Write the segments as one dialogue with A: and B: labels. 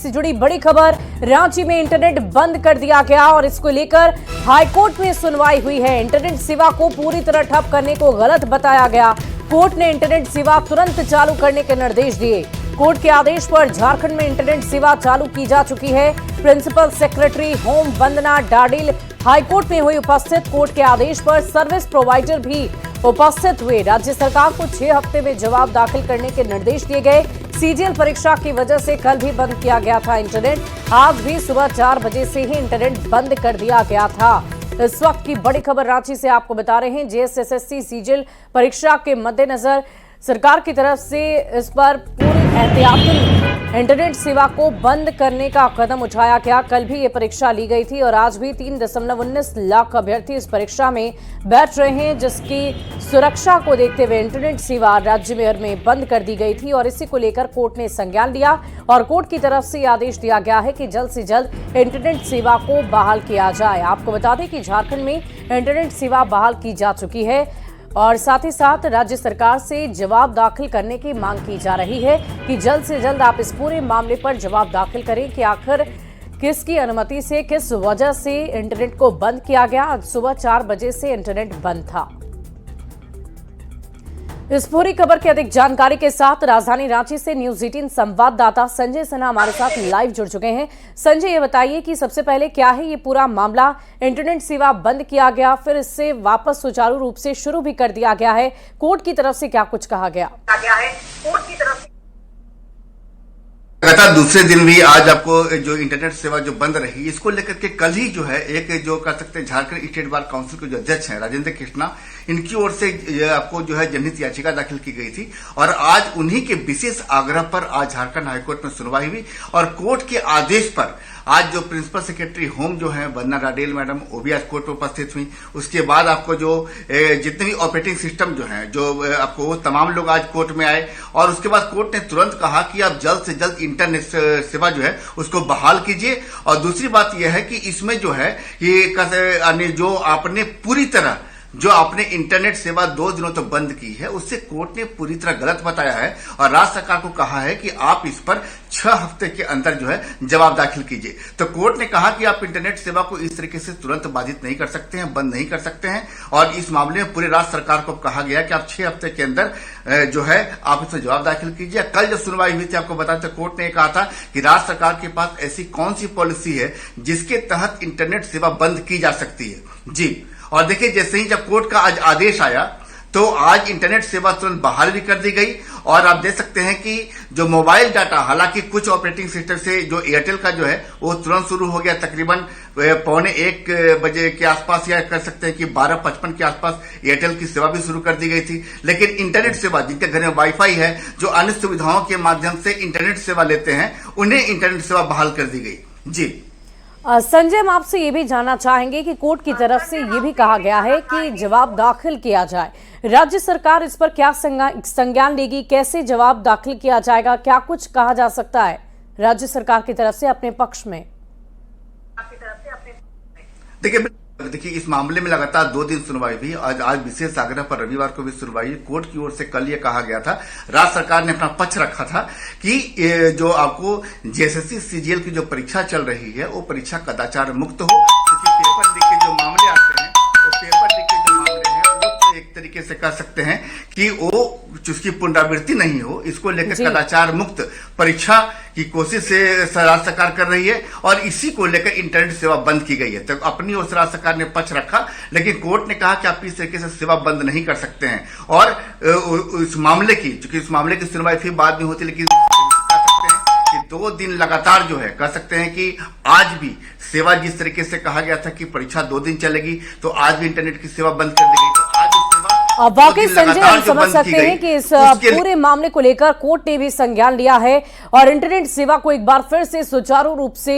A: से जुड़ी बड़ी खबर। रांची में इंटरनेट बंद कर दिया गया और इसको लेकर हाईकोर्ट में सुनवाई हुई है। इंटरनेट सेवा को पूरी तरह ठप करने को गलत बताया गया। कोर्ट ने इंटरनेट सेवा तुरंत चालू करने के निर्देश दिए। कोर्ट के आदेश पर झारखंड में इंटरनेट सेवा चालू की जा चुकी है। प्रिंसिपल सेक्रेटरी होम वंदना डाडिल हाईकोर्ट में हुई उपस्थित। कोर्ट के आदेश पर सर्विस प्रोवाइडर भी उपस्थित हुए। राज्य सरकार को 6 हफ्ते में जवाब दाखिल करने के निर्देश दिए गए। सीजीएल परीक्षा की वजह से कल भी बंद किया गया था इंटरनेट। आज भी सुबह 4 बजे से ही इंटरनेट बंद कर दिया गया था। इस वक्त की बड़ी खबर रांची से आपको बता रहे हैं। जेएसएससी सीजीएल परीक्षा के मद्देनजर सरकार की तरफ से इस पर पूरी एहतियातन इंटरनेट सेवा को बंद करने का कदम उठाया गया। कल भी ये परीक्षा ली गई थी और आज भी 3.19 लाख अभ्यर्थी इस परीक्षा में बैठ रहे हैं, जिसकी सुरक्षा को देखते हुए इंटरनेट सेवा राज्य भर में बंद कर दी गई थी और इसी को लेकर कोर्ट ने संज्ञान लिया और कोर्ट की तरफ से आदेश दिया गया है कि जल्द से जल्द इंटरनेट सेवा को बहाल किया जाए। आपको बता दें कि झारखंड में इंटरनेट सेवा बहाल की जा चुकी है और साथ ही साथ राज्य सरकार से जवाब दाखिल करने की मांग की जा रही है कि जल्द से जल्द आप इस पूरे मामले पर जवाब दाखिल करें कि आखिर किसकी अनुमति से, किस वजह से इंटरनेट को बंद किया गया। आज सुबह 4 बजे से इंटरनेट बंद था। इस पूरी खबर की अधिक जानकारी के साथ राजधानी रांची से न्यूज 18 संवाददाता संजय सिन्हा हमारे साथ लाइव जुड़ चुके हैं। संजय, ये बताइए कि सबसे पहले क्या है ये पूरा मामला? इंटरनेट सेवा बंद किया गया, फिर इससे वापस सुचारू रूप से शुरू भी कर दिया गया है। कोर्ट की तरफ से क्या कुछ कहा गया?
B: लगातार दूसरे दिन भी आज आपको जो इंटरनेट सेवा जो बंद रही, इसको लेकर के कल ही जो है एक जो कह सकते हैं झारखंड स्टेट बार काउंसिल के जो अध्यक्ष हैं राजेंद्र कृष्णा, इनकी ओर से आपको जो है जनहित याचिका दाखिल की गई थी और आज उन्हीं के विशेष आग्रह पर आज झारखंड हाईकोर्ट में सुनवाई हुई और कोर्ट के आदेश पर आज जो प्रिंसिपल सेक्रेटरी होम जो है वंदना डाडेल मैडम, वो भी आज कोर्ट में उपस्थित हुई। उसके बाद आपको जो जितने भी ऑपरेटिंग सिस्टम जो है जो आपको तमाम लोग आज कोर्ट में आए और उसके बाद कोर्ट ने तुरंत कहा कि आप जल्द से जल्द इंटरनेट सेवा जो है उसको बहाल कीजिए। और दूसरी बात यह है कि इसमें जो है ये जो आपने पूरी तरह जो आपने इंटरनेट सेवा 2 दिनों तक बंद की है, उससे कोर्ट ने पूरी तरह गलत बताया है और राज्य सरकार को कहा है कि आप इस पर 6 हफ्ते के अंदर जो है जवाब दाखिल कीजिए। तो कोर्ट ने कहा कि आप इंटरनेट सेवा को इस तरीके से तुरंत बाधित नहीं कर सकते हैं, बंद नहीं कर सकते हैं और इस मामले में पूरे राज्य सरकार को कहा गया कि आप 6 हफ्ते के अंदर जो है आप इसमें जवाब दाखिल कीजिए। कल जब सुनवाई हुई थी आपको बताते कोर्ट ने कहा था कि राज्य सरकार के पास ऐसी कौन सी पॉलिसी है जिसके तहत इंटरनेट सेवा बंद की जा सकती है। जी, और देखिए जैसे ही जब कोर्ट का आज आदेश आया तो आज इंटरनेट सेवा तुरंत बहाल भी कर दी गई और आप देख सकते हैं कि जो मोबाइल डाटा, हालांकि कुछ ऑपरेटिंग सिस्टम से जो एयरटेल का जो है वो तुरंत शुरू हो गया, तकरीबन 12:45 बजे के आसपास, या कर सकते हैं कि 12:55 के आसपास एयरटेल की सेवा भी शुरू कर दी गई थी। लेकिन इंटरनेट सेवा जिनके घर में वाईफाई है, जो अन्य सुविधाओं के माध्यम से इंटरनेट सेवा लेते हैं, उन्हें इंटरनेट सेवा बहाल कर दी गई। जी
A: संजय, हम आपसे ये भी जानना चाहेंगे कि कोर्ट की तरफ से ये भी कहा गया है कि जवाब दाखिल किया जाए। राज्य सरकार इस पर क्या संज्ञान लेगी, कैसे जवाब दाखिल किया जाएगा, क्या कुछ कहा जा सकता है राज्य सरकार की तरफ से अपने पक्ष में?
B: देखिए इस मामले में लगातार 2 दिन सुनवाई हुई। आज विशेष आग्रह पर रविवार को भी सुनवाई। कोर्ट की ओर से कल ये कहा गया था, राज्य सरकार ने अपना पक्ष रखा था कि जो आपको जेएसएससी सीजीएल की जो परीक्षा चल रही है वो परीक्षा कदाचार मुक्त हो, क्योंकि पेपर लीक के जो मामले आते हैं, वो पेपर लीक के जो मामले हैं वो एक तरीके से कह सकते हैं कि वो जिसकी पुनरावृत्ति नहीं हो, इसको लेकर कदाचार मुक्त परीक्षा की कोशिश से राज्य सरकार कर रही है और इसी को लेकर इंटरनेट सेवा बंद की गई है। तो अपनी ओर से राज्य सरकार ने पक्ष रखा, लेकिन कोर्ट ने कहा कि आप इस तरीके से सेवा बंद नहीं कर सकते हैं और इस मामले की, चूंकि इस मामले की सुनवाई फिर बाद में होती, लेकिन कह सकते हैं कि 2 दिन लगातार जो है कह सकते हैं कि आज भी सेवा जिस तरीके से कहा गया था कि परीक्षा 2 दिन चलेगी, तो आज भी इंटरनेट की सेवा बंद कर दी गई। तो आज
A: वाकई संजय, हम समझ सकते हैं कि इस पूरे मामले को लेकर कोर्ट ने भी संज्ञान लिया है और इंटरनेट सेवा को एक बार फिर से सुचारू रूप से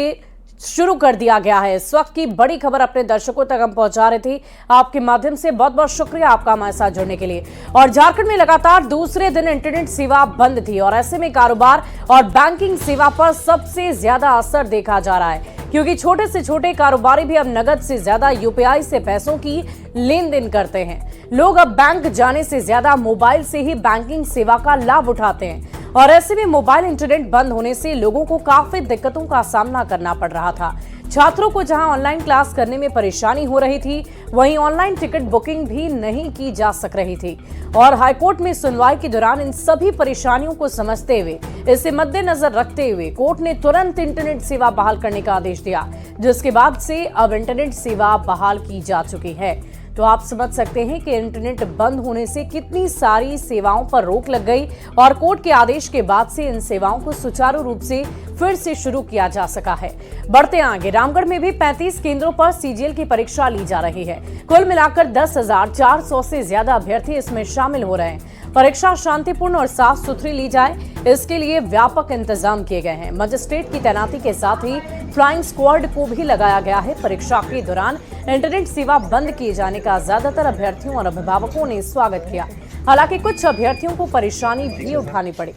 A: शुरू कर दिया गया है। इस वक्त की बड़ी खबर अपने दर्शकों तक हम पहुंचा रहे थे आपके माध्यम से। बहुत बहुत शुक्रिया आपका हमारे साथ जुड़ने के लिए। और झारखंड में लगातार दूसरे दिन इंटरनेट सेवा बंद थी और ऐसे में कारोबार और बैंकिंग सेवा पर सबसे ज्यादा असर देखा जा रहा है, क्योंकि छोटे से छोटे कारोबारी भी अब नगद से ज्यादा यूपीआई से पैसों की लेन देन करते हैं। लोग अब बैंक जाने से ज्यादा मोबाइल से ही बैंकिंग सेवा का लाभ उठाते हैं। और ऐसे में मोबाइल इंटरनेट बंद होने से लोगों को काफी दिक्कतों का सामना करना पड़ रहा था। छात्रों को जहां ऑनलाइन क्लास करने में परेशानी हो रही थी, वहीं ऑनलाइन टिकट बुकिंग भी नहीं की जा सक रही थी। और हाईकोर्ट में सुनवाई के दौरान इन सभी परेशानियों को समझते हुए, इसे मद्देनजर रखते हुए कोर्ट ने तुरंत इंटरनेट सेवा बहाल करने का आदेश दिया, जिसके बाद से अब इंटरनेट सेवा बहाल की जा चुकी है। तो आप समझ सकते हैं कि इंटरनेट बंद होने से कितनी सारी सेवाओं पर रोक लग गई और कोर्ट के आदेश के बाद से इन सेवाओं को सुचारू रूप से फिर से शुरू किया जा सका है। बढ़ते आगे, रामगढ़ में भी 35 केंद्रों पर सीजीएल की परीक्षा ली जा रही है। कुल मिलाकर 10,400 से ज्यादा अभ्यर्थी इसमें शामिल हो रहे हैं। परीक्षा शांतिपूर्ण और साफ सुथरी ली जाए, इसके लिए व्यापक इंतजाम किए गए हैं। मजिस्ट्रेट की तैनाती के साथ ही फ्लाइंग स्क्वाड को भी लगाया गया है। परीक्षा के दौरान इंटरनेट सेवा बंद किए जाने का ज्यादातर अभ्यर्थियों और अभिभावकों ने स्वागत किया। हालांकि कुछ अभ्यर्थियों को परेशानी भी उठानी पड़ी।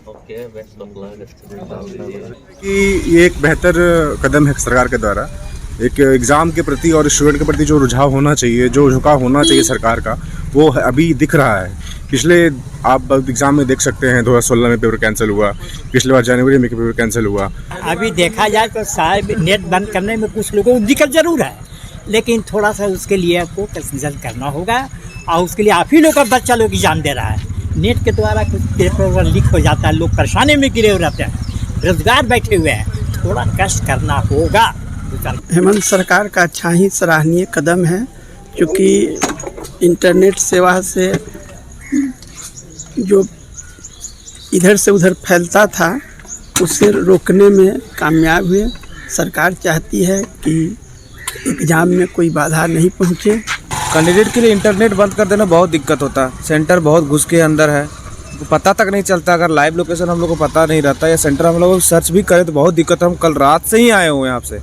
C: ये एक बेहतर कदम है सरकार के द्वारा। एक एग्ज़ाम के प्रति और स्टूडेंट के प्रति जो रुझाव होना चाहिए, जो झुकाव होना चाहिए सरकार का, वो अभी दिख रहा है। पिछले आप एग्ज़ाम में देख सकते हैं 2016 में पेपर कैंसिल हुआ, पिछले बार जनवरी में पेपर कैंसिल हुआ।
D: अभी देखा जाए तो शायद नेट बंद करने में कुछ लोगों को दिक्कत जरूर है, लेकिन थोड़ा सा उसके लिए आपको कंसिडर करना होगा और उसके लिए आप ही लोग का बच्चा लोग एग्जाम दे रहा है। नेट के द्वारा कुछ पेपर लीक हो जाता है, लोग परेशानी में गिरे हुए रहते हैं, बेरोजगार बैठे हुए हैं, थोड़ा कष्ट करना होगा।
E: हेमंत सरकार का अच्छा ही सराहनीय कदम है, क्योंकि इंटरनेट सेवा से जो इधर से उधर फैलता था उसे रोकने में कामयाब हुए। सरकार चाहती है कि एग्ज़ाम में कोई बाधा नहीं पहुँचे।
F: कैंडिडेट के लिए इंटरनेट बंद कर देना बहुत दिक्कत होता है। सेंटर बहुत घुस के अंदर है, पता तक नहीं चलता। अगर लाइव लोकेशन हम लोग को पता नहीं रहता या सेंटर हम लोग सर्च भी करें तो बहुत दिक्कत है। हम कल रात से ही आए हुए हैं, आपसे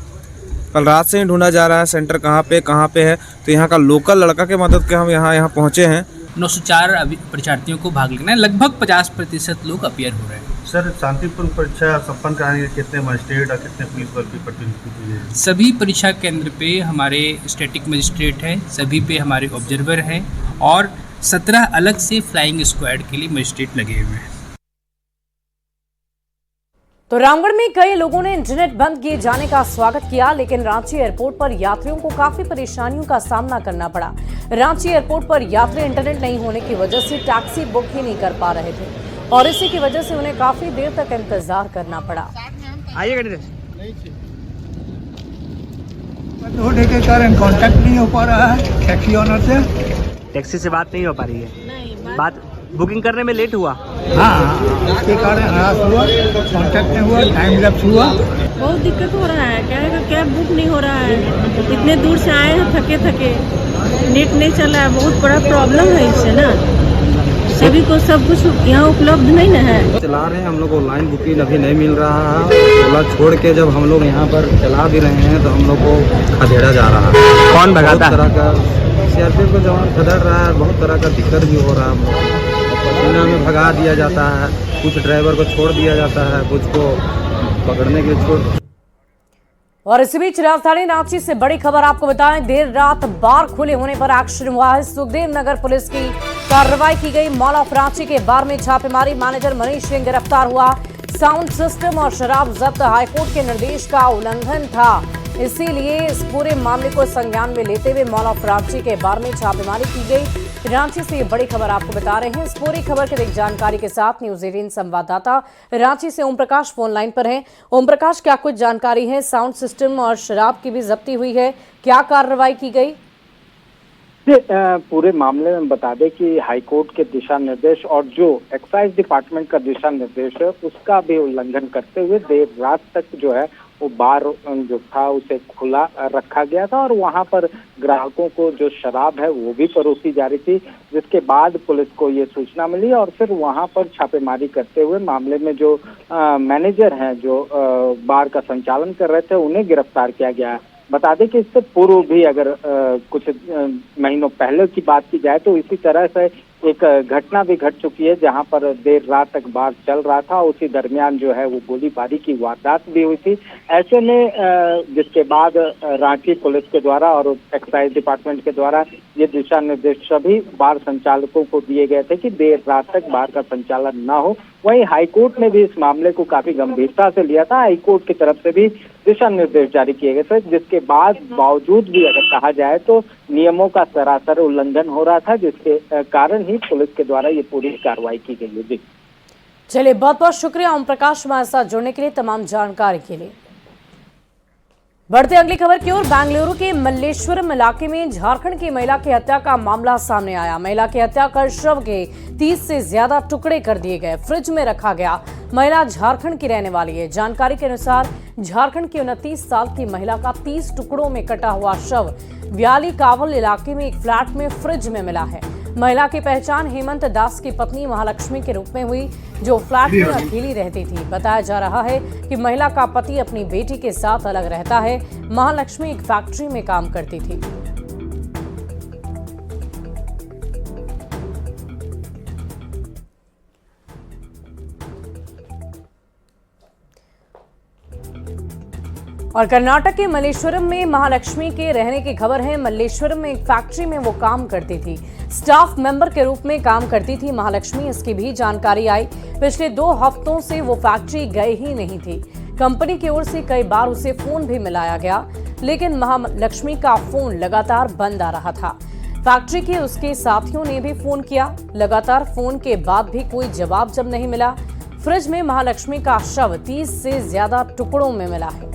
F: कल रात से ही ढूंढा जा रहा है सेंटर कहाँ पे है। तो यहाँ का लोकल लड़का के मदद के हम यहाँ पहुँचे हैं।
G: 904 परीक्षार्थियों को भाग लेना है, लगभग 50% लोग अपीयर हो रहे हैं।
C: सर, शांतिपूर्ण परीक्षा संपन्न कराने के कितने मजिस्ट्रेट और कितने पुलिस बल की प्रतिनिधित्व है?
G: सभी परीक्षा केंद्र पे हमारे स्टैटिक मजिस्ट्रेट हैं, सभी पे हमारे ऑब्जर्वर हैं और 17 अलग से फ्लाइंग स्क्वाड के लिए मजिस्ट्रेट लगे हुए हैं।
A: तो रामगढ़ में कई लोगों ने इंटरनेट बंद किए जाने का स्वागत किया, लेकिन रांची एयरपोर्ट पर यात्रियों को काफी परेशानियों का सामना करना पड़ा। रांची एयरपोर्ट पर यात्री इंटरनेट नहीं होने की वजह से टैक्सी बुक ही नहीं कर पा रहे थे और इसी की वजह से उन्हें काफी देर तक इंतजार करना पड़ा।
H: होने के कारण कांटेक्ट नहीं हो पा रहा है टैक्सी ऑनर से।
I: टैक्सी से बात नहीं हो पा रही है, बात बुकिंग करने में लेट हुआ।
H: हाँ, इसके कारण हरास हुआ, कांटेक्ट नहीं हुआ, टाइम लैप्स हुआ।
J: बहुत दिक्कत हो रहा है, कैब बुक नहीं हो रहा है। इतने दूर से आए हैं थके नेट नहीं चल रहा है, बहुत बड़ा प्रॉब्लम है इससे ना। सभी को सब कुछ यहाँ उपलब्ध नहीं ना है।
F: चला रहे हैं हम लोग ऑनलाइन बुकिंग अभी नहीं मिल रहा है। ओला छोड़ के जब हम लोग यहाँ पर चला भी रहे हैं तो हम लोग को खदेड़ा जा रहा है।
I: कौन भगाता है?
F: तरह का सीआरपीएफ का जवान खदेड़ रहा है, बहुत तरह का दिक्कत भी हो रहा है। पसीना में भगा दिया जाता है, कुछ ड्राइवर को छोड़ दिया जाता है, कुछ को पकड़ने के लिए छोड़।
A: और इसी बीच राजधानी रांची से बड़ी खबर आपको बताएं, देर रात बार खुले होने पर एक्शन हुआ है। सुखदेव नगर पुलिस की कार्रवाई की गई। मॉल ऑफ रांची के बार में छापेमारी, मैनेजर मनीष सिंह गिरफ्तार हुआ। साउंड सिस्टम और शराब जब्त, हाईकोर्ट के निर्देश का उल्लंघन था, इसीलिए इस पूरे मामले को संज्ञान में लेते हुए मॉल ऑफ रांची के बार में छापेमारी की गई। रांची से ये बड़ी खबर आपको बता रहे हैं। इस पूरी खबर की अधिक जानकारी के साथ न्यूज 18 संवाददाता रांची से ओम प्रकाश फोन लाइन पर हैं। ओम प्रकाश, क्या कुछ जानकारी है? साउंड सिस्टम और शराब की भी जब्ती हुई है, क्या कार्रवाई की गई?
K: पूरे मामले में बता दें कि हाईकोर्ट के दिशा निर्देश और जो एक्साइज डिपार्टमेंट का दिशा निर्देश है उसका भी उल्लंघन करते हुए देर रात तक जो है वो बार जो था उसे खुला रखा गया था और वहां पर ग्राहकों को जो शराब है वो भी परोसी जा रही थी, जिसके बाद पुलिस को ये सूचना मिली और फिर वहां पर छापेमारी करते हुए मामले में जो मैनेजर हैं जो बार का संचालन कर रहे थे उन्हें गिरफ्तार किया गया। बता दें कि इससे पूर्व भी अगर कुछ महीनों पहले की बात की जाए तो इसी तरह से एक घटना भी घट चुकी है जहां पर देर रात तक बार चल रहा था। उसी दरमियान जो है वो गोलीबारी की वारदात भी हुई थी। ऐसे में जिसके बाद रांची पुलिस के द्वारा और एक्साइज डिपार्टमेंट के द्वारा ये दिशा निर्देश सभी बार संचालकों को दिए गए थे कि देर रात तक बार का संचालन न हो। वहीं हाईकोर्ट ने भी इस मामले को काफी गंभीरता से लिया था। हाईकोर्ट की तरफ से भी दिशा निर्देश जारी किए गए थे, जिसके बावजूद भी अगर कहा जाए तो नियमों का सरासर उल्लंघन हो रहा था, जिसके कारण ही पुलिस के द्वारा ये पूरी कार्रवाई की गई है। जी
A: चलिए, बहुत बहुत शुक्रिया ओम प्रकाश हमारे साथ जुड़ने के लिए, तमाम जानकारी के लिए। बढ़ते अगली खबर की ओर। बेंगलुरु के मल्लेश्वरम इलाके में झारखंड की महिला की हत्या का मामला सामने आया। महिला की हत्या कर शव के 30 से ज्यादा टुकड़े कर दिए गए, फ्रिज में रखा गया। महिला झारखंड की रहने वाली है। जानकारी के अनुसार झारखंड की 29 साल की महिला का 30 टुकड़ों में कटा हुआ शव व्याली कावल इलाके में एक फ्लैट में फ्रिज में मिला है। महिला की पहचान हेमंत दास की पत्नी महालक्ष्मी के रूप में हुई, जो फ्लैट में अकेली रहती थी। बताया जा रहा है कि महिला का पति अपनी बेटी के साथ अलग रहता है। महालक्ष्मी एक फैक्ट्री में काम करती थी। और कर्नाटक के मल्लेश्वरम में महालक्ष्मी के रहने की खबर है। मल्लेश्वरम में एक फैक्ट्री में वो काम करती थी, स्टाफ मेंबर के रूप में काम करती थी महालक्ष्मी। इसकी भी जानकारी आई। पिछले 2 हफ्तों से वो फैक्ट्री गए ही नहीं थी। कंपनी की ओर से कई बार उसे फोन भी मिलाया गया, लेकिन महालक्ष्मी का फोन लगातार बंद आ रहा था। फैक्ट्री के उसके साथियों ने भी फोन किया, लगातार फोन के बाद भी कोई जवाब जब नहीं मिला। फ्रिज में महालक्ष्मी का शव 30 से ज्यादा टुकड़ों में मिला है।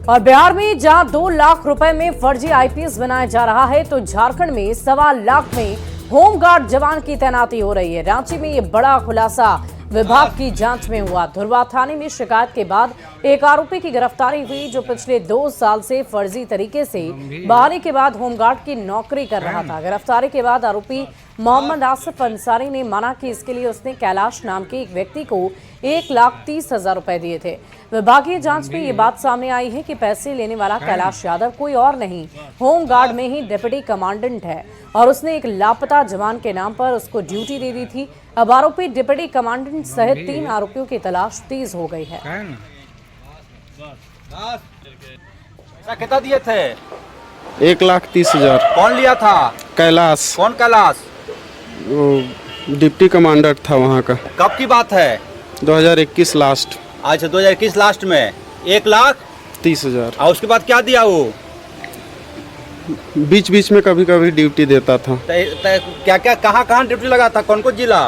A: और बिहार में जहां 2 लाख रुपए में फर्जी आईपीएस बनाया जा रहा है, तो झारखंड में 1.25 लाख में होमगार्ड जवान की तैनाती हो रही है। रांची में ये बड़ा खुलासा विभाग की जांच में हुआ। धुरवा थाने में शिकायत के बाद एक आरोपी की गिरफ्तारी हुई, जो पिछले 2 साल से फर्जी तरीके से बहाली के बाद होमगार्ड की नौकरी कर रहा था। गिरफ्तारी के बाद आरोपी मोहम्मद आसिफ अंसारी ने माना कि इसके लिए उसने कैलाश नाम के एक व्यक्ति को 1,30,000 रुपए दिए थे। विभागीय जांच में ये बात सामने आई है कि पैसे लेने वाला कैलाश यादव कोई और नहीं, होमगार्ड में ही डिप्टी कमांडेंट है, और उसने एक लापता जवान के नाम पर उसको ड्यूटी दे दी थी। अब आरोपी डिप्टी कमांडेंट सहित 3 आरोपियों की तलाश तेज हो गई है।
L: कितना दिए थे?
M: 1,30,000।
L: कौन लिया था?
M: कैलाश।
L: कौन कैलाश?
M: डिप्टी कमांडर था वहाँ का।
L: कब की बात है?
M: 2021 लास्ट।
L: अच्छा, 2021 लास्ट में
M: 1,30,000।
L: और उसके बाद क्या दिया वो?
M: बीच बीच में कभी कभी ड्यूटी देता था।
L: क्या क्या कहाँ ड्यूटी लगा था? कौन कौन जिला?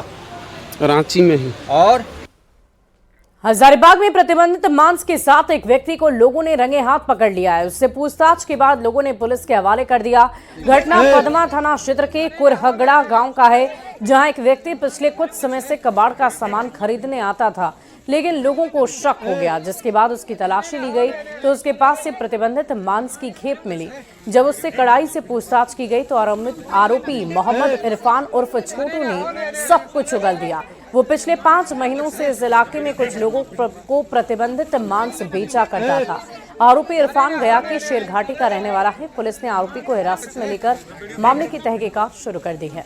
M: रांची में ही।
L: और
A: हजारीबाग में प्रतिबंधित मांस के साथ एक व्यक्ति को लोगों ने रंगे हाथ पकड़ लिया है। उससे पूछताछ के बाद लोगों ने पुलिस के हवाले कर दिया। घटना पदमा थाना क्षेत्र के कुरहगड़ा गांव का है, जहां एक व्यक्ति पिछले कुछ समय से कबाड़ का सामान खरीदने आता था, लेकिन लोगों को शक हो गया, जिसके बाद उसकी तलाशी ली गई तो उसके पास से प्रतिबंधित मांस की खेप मिली। जब उससे कड़ाई से पूछताछ की गई तो आरोपी मोहम्मद इरफान उर्फ छोटू ने सब कुछ उगल दिया। वो पिछले 5 महीनों से इस इलाके में कुछ लोगों को प्रतिबंधित मांस बेचा करता था। आरोपी इरफान गया के शेरघाटी का रहने वाला है। पुलिस ने आरोपी को हिरासत में लेकर मामले की तहकीकात शुरू कर दी है।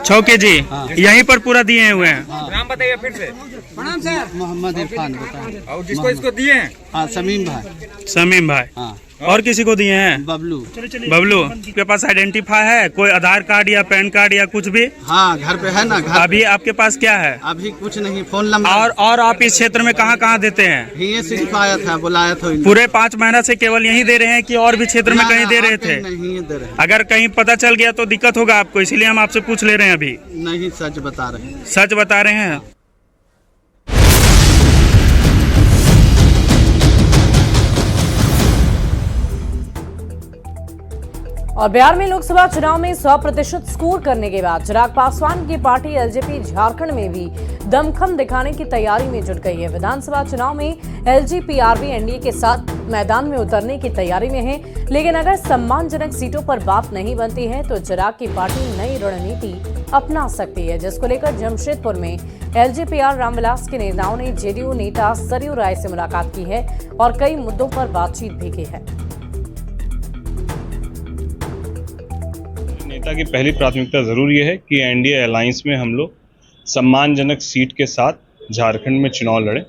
N: 6 केजी यहीं पर पूरा दिए हुए हैं।
L: नाम बताइए फिर से।
O: प्रणाम सर। मोहम्मद इरफान बताएं।
L: और जिसको इसको दिए हैं?
O: हाँ, समीम भाई।
N: समीम भाई।
O: हाँ।
N: और किसी को दिए हैं?
O: बबलू।
N: बबलू आपके पास आइडेंटिफाई है? कोई आधार कार्ड या पैन कार्ड या कुछ भी?
O: हाँ, घर पे है ना। घर
N: अभी आपके पास क्या है?
O: अभी कुछ नहीं, फोन नंबर।
N: और आप इस क्षेत्र में कहाँ देते हैं?
O: ये सिर्फ आया था, बुलाया था।
N: पूरे 5 महीना से केवल यहीं दे रहे हैं कि और भी क्षेत्र में कहीं दे रहे थे?
O: नहीं दे रहे।
N: अगर कहीं पता चल गया तो दिक्कत होगा आपको, इसीलिए हम आपसे पूछ ले रहे हैं। अभी
O: नहीं, सच बता रहे हैं।
N: सच बता रहे हैं।
A: और बिहार में लोकसभा चुनाव में 100% स्कोर करने के बाद चिराग पासवान की पार्टी एलजेपी झारखंड में भी दमखम दिखाने की तैयारी में जुट गई है। विधानसभा चुनाव में एलजेपीआरबी एनडीए के साथ मैदान में उतरने की तैयारी में है, लेकिन अगर सम्मानजनक सीटों पर बात नहीं बनती है तो चिराग की पार्टी नई रणनीति अपना सकती है, जिसको लेकर जमशेदपुर में एलजेपीआर रामविलास के नेताओं ने जेडीयू नेता सरयू राय से मुलाकात की है और कई मुद्दों पर बातचीत भी की है।
P: नेता की पहली प्राथमिकता जरूर ये है कि एनडीए अलायंस में हम लोग सम्मानजनक सीट के साथ झारखंड में चुनाव लड़ें।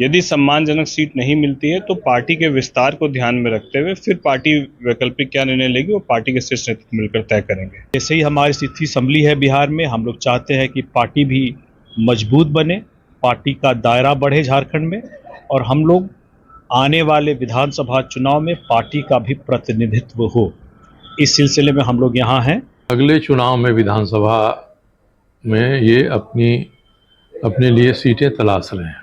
P: यदि सम्मानजनक सीट नहीं मिलती है तो पार्टी के विस्तार को ध्यान में रखते हुए फिर पार्टी वैकल्पिक क्या निर्णय लेगी वो पार्टी के शीर्ष नेतृत्व मिलकर तय करेंगे।
Q: ऐसे ही हमारी स्थिति संभली है बिहार में। हम लोग चाहते हैं कि पार्टी भी मजबूत बने, पार्टी का दायरा बढ़े झारखंड में, और हम लोग आने वाले विधानसभा चुनाव में पार्टी का भी प्रतिनिधित्व हो। इस सिलसिले में हम लोग यहाँ हैं।
R: अगले चुनाव में विधानसभा में ये अपने लिए सीटें तलाश रहे हैं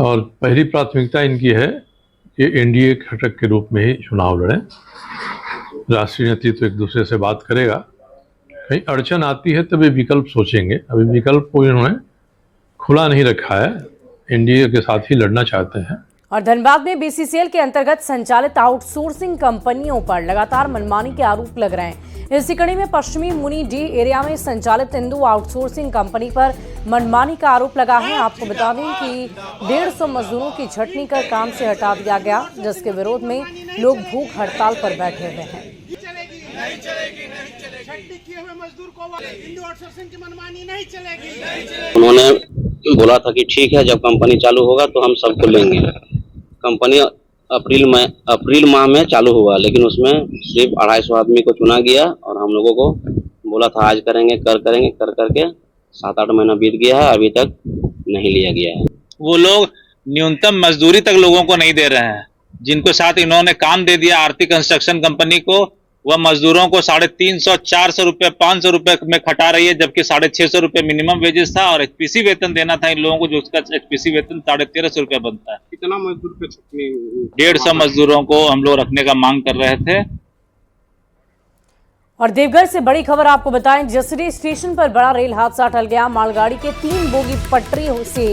R: और पहली प्राथमिकता इनकी है कि एनडीए घटक के रूप में ही चुनाव लड़ें। राष्ट्रीय नेतृत्व एक दूसरे से बात करेगा, कहीं अड़चन आती है तभी विकल्प सोचेंगे। अभी विकल्प को इन्होंने खुला नहीं रखा है, एनडीए के साथ ही लड़ना चाहते हैं।
A: और धनबाद में बीसीसीएल के अंतर्गत संचालित आउटसोर्सिंग कंपनियों पर लगातार मनमानी के आरोप लग रहे हैं। इसी कड़ी में पश्चिमी मुनी डी एरिया में संचालित हिंदू आउटसोर्सिंग कंपनी पर मनमानी का आरोप लगा है। आपको बता दें कि 150 मजदूरों की छटनी कर काम से हटा दिया गया, जिसके विरोध में लोग भूख हड़ताल पर बैठे हुए हैं।
S: उन्होंने बोला था कि ठीक है, जब कंपनी चालू होगा तो हम सबको लेंगे। कंपनी अप्रैल माह में चालू हुआ, लेकिन उसमें सिर्फ 250 आदमी को चुना गया और हम लोगों को बोला था आज करेंगे कर करके 7-8 महीना बीत गया है, अभी तक नहीं लिया गया है।
T: वो लोग न्यूनतम मजदूरी तक लोगों को नहीं दे रहे हैं। जिनको साथ इन्होंने काम दे दिया आरती कंस्ट्रक्शन कंपनी को, वह मजदूरों को 350, 400 रुपए, 500 रुपए में खटा रही है, जबकि 650 रुपए मिनिमम वेजेस था और एचपीसी वेतन देना था इन लोगों को, जो उसका एचपीसी वेतन 1350 रुपए बनता है।
M: कितना मजदूर पे छटनी?
T: 150 मजदूरों को हम लोग रखने का मांग कर रहे थे।
A: और देवघर से बड़ी खबर आपको बताएं, जसरी स्टेशन पर बड़ा रेल हादसा टल गया। मालगाड़ी के 3 बोगी पटरी से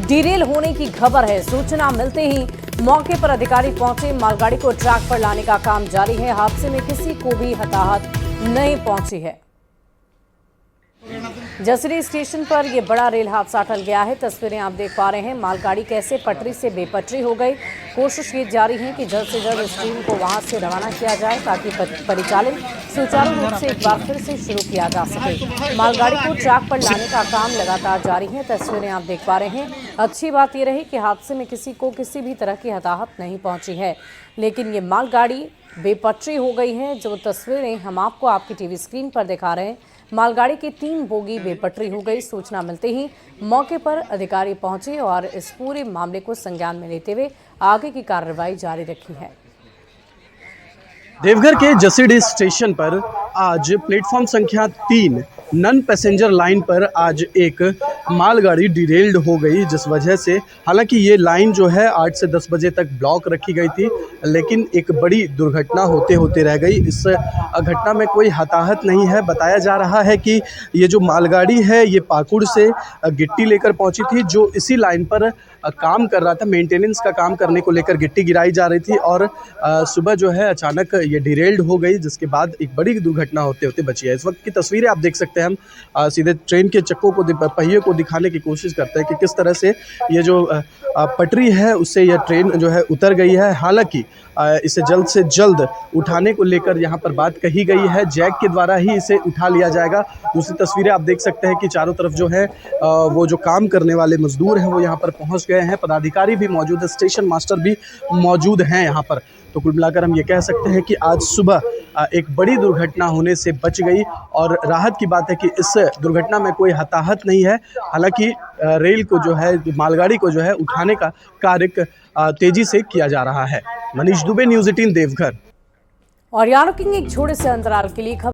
A: डिरेल होने की खबर है। सूचना मिलते ही मौके पर अधिकारी पहुंचे, मालगाड़ी को ट्रैक पर लाने का काम जारी है। हादसे में किसी को भी हताहत नहीं पहुंची है। जसरी स्टेशन पर यह बड़ा रेल हादसा टल गया है। तस्वीरें आप देख पा रहे हैं, मालगाड़ी कैसे पटरी से बेपटरी हो गई। कोशिश की जा रही है कि जल्द से जल्द इस ट्रेन को वहां से रवाना किया जाए ताकि परिचालन सुचारू रूप से एक बार फिर से शुरू किया जा सके। मालगाड़ी को ट्रैक पर लाने का काम लगातार जारी है। तस्वीरें आप देख पा रहे हैं। अच्छी बात यह रही कि हादसे में किसी को किसी भी तरह की हताहत नहीं पहुंची है, लेकिन ये मालगाड़ी बेपटरी हो गई है। जो तस्वीरें हम आपको आपकी टीवी स्क्रीन पर दिखा रहे हैं, मालगाड़ी की 3 बोगी बेपटरी हो गई। सूचना मिलते ही मौके पर अधिकारी पहुंचे और इस पूरे मामले को संज्ञान में लेते हुए आगे की कार्रवाई जारी रखी है।
E: देवघर के जसीडीह स्टेशन पर आज प्लेटफॉर्म संख्या 3 नन पैसेंजर लाइन पर आज एक मालगाड़ी डिरेल्ड हो गई, जिस वजह से हालांकि ये लाइन जो है 8 से 10 बजे तक ब्लॉक रखी गई थी, लेकिन एक बड़ी दुर्घटना होते होते रह गई। इस घटना में कोई हताहत नहीं है। बताया जा रहा है कि ये जो मालगाड़ी है ये पाकुड़ से गिट्टी लेकर पहुंची थी, जो इसी लाइन पर काम कर रहा था। मेंटेनेंस का काम करने को लेकर गिट्टी गिराई जा रही थी और सुबह जो है अचानक ये डिरेल्ड हो गई, जिसके बाद एक बड़ी दुर्घटना होते होते बची है। इस वक्त की तस्वीरें आप देख सकते हैं। हम सीधे ट्रेन के चक्कों को, पहिए को दिखाने की कोशिश करते हैं कि किस तरह से ये जो पटरी है उससे यह ट्रेन जो है उतर गई है। हालांकि इसे जल्द से जल्द उठाने को लेकर यहाँ पर बात कही गई है। जैक के द्वारा ही इसे उठा लिया जाएगा। दूसरी तस्वीरें आप देख सकते हैं कि चारों तरफ जो है वो जो काम करने वाले मजदूर हैं वो यहाँ पर पहुँच गए हैं। पदाधिकारी भी मौजूद है, स्टेशन मास्टर भी मौजूद हैं यहाँ पर। तो कुल मिलाकर हम ये कह सकते हैं कि आज सुबह एक बड़ी दुर्घटना होने से बच गई और राहत की बात है कि इस दुर्घटना में कोई हताहत नहीं है। हालांकि रेल को जो है, मालगाड़ी को जो है उठाने का कार्य तेजी से किया जा रहा है। मनीष दुबे, न्यूज़ 18 देवघर।
A: और यहाँ रुकेंगे एक छोटे से अंतराल के लिए।